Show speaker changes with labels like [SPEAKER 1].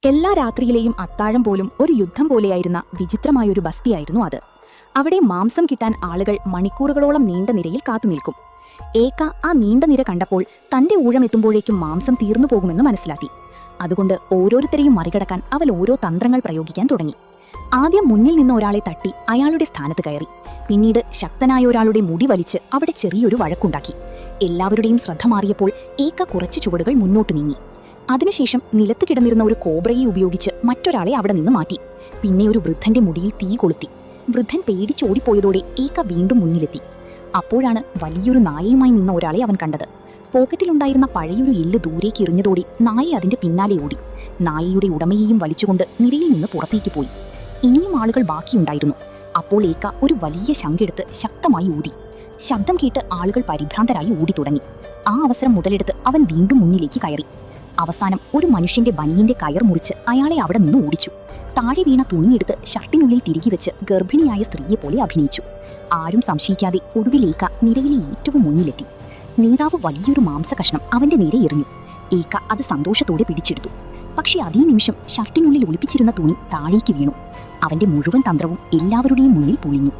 [SPEAKER 1] എല്ലാ രാത്രിയിലെയും അത്താഴം പോലും ഒരു യുദ്ധം പോലെയായിരുന്ന വിചിത്രമായൊരു ബസ്തിയായിരുന്നു അത്. അവിടെ മാംസം കിട്ടാൻ ആളുകൾ മണിക്കൂറുകളോളം നീണ്ട നിരയിൽ കാത്തുനിൽക്കും. ഏക്ക ആ നീണ്ട നിര കണ്ടപ്പോൾ തന്റെ ഊഴമെത്തുമ്പോഴേക്കും മാംസം തീർന്നു പോകുമെന്ന് മനസ്സിലാക്കി. അതുകൊണ്ട് ഓരോരുത്തരെയും മറികടക്കാൻ അവൾ ഓരോ തന്ത്രങ്ങൾ പ്രയോഗിക്കാൻ തുടങ്ങി. ആദ്യം മുന്നിൽ നിന്ന് ഒരാളെ തട്ടി അയാളുടെ സ്ഥാനത്ത് കയറി. പിന്നീട് ശക്തനായ ഒരാളുടെ മുടി വലിച്ച് അവിടെ ചെറിയൊരു വഴക്കുണ്ടാക്കി. എല്ലാവരുടെയും ശ്രദ്ധ മാറിയപ്പോൾ ഏക്ക കുറച്ച് ചുവടുകൾ മുന്നോട്ട് നീങ്ങി. അതിനുശേഷം നിലത്ത് കിടന്നിരുന്ന ഒരു കോബ്രയെ ഉപയോഗിച്ച് മറ്റൊരാളെ അവിടെ നിന്ന് മാറ്റി. പിന്നെ ഒരു വൃദ്ധന്റെ മുടിയിൽ തീ കൊളുത്തി. വൃദ്ധൻ പേടിച്ചോടിപ്പോയതോടെ ഏക്ക വീണ്ടും മുന്നിലെത്തി. അപ്പോഴാണ് വലിയൊരു നായയുമായി നിന്ന ഒരാളെ അവൻ കണ്ടത്. പോക്കറ്റിലുണ്ടായിരുന്ന പഴയൊരു എല്ല് ദൂരേക്ക് എറിഞ്ഞതോടെ നായ അതിന്റെ പിന്നാലെ ഓടി. നായയുടെ ഉടമയെയും വലിച്ചുകൊണ്ട് നിരയിൽ നിന്ന് പുറത്തേക്ക് പോയി. ഇനിയും ആളുകൾ ബാക്കിയുണ്ടായിരുന്നു. അപ്പോൾ ഏക്ക ഒരു വലിയ ശംഖെടുത്ത് ശക്തമായി ഊതി. ശബ്ദം കേട്ട് ആളുകൾ പരിഭ്രാന്തരായി ഓടിത്തുടങ്ങി. ആ അവസരം മുതലെടുത്ത് അവൻ വീണ്ടും മുന്നിലേക്ക് കയറി. അവസാനം ഒരു മനുഷ്യന്റെ ബനിയന്റെ കയർ മുറിച്ച് അയാളെ അവിടെ നിന്ന് ഓടിച്ചു. താഴെ വീണ തുണിയെടുത്ത് ഷർട്ടിനുള്ളിൽ തിരികെ വെച്ച് ഗർഭിണിയായ സ്ത്രീയെ പോലെ അഭിനയിച്ചു. ആരും സംശയിക്കാതെ ഒടുവിൽ ഏക്ക നിരയിലെ ഏറ്റവും മുന്നിലെത്തി. നേതാവ് വലിയൊരു മാംസകഷ്ണം അവന്റെ നേരെ എറിഞ്ഞു. ഏക്ക അത് സന്തോഷത്തോടെ പിടിച്ചെടുത്തു. പക്ഷേ അതേ നിമിഷം ഷർട്ടിനുള്ളിൽ ഒളിപ്പിച്ചിരുന്ന തുണി താഴേക്ക് വീണു. അവന്റെ മുഴുവൻ തന്ത്രവും എല്ലാവരുടെയും മുന്നിൽ പൊളിഞ്ഞു.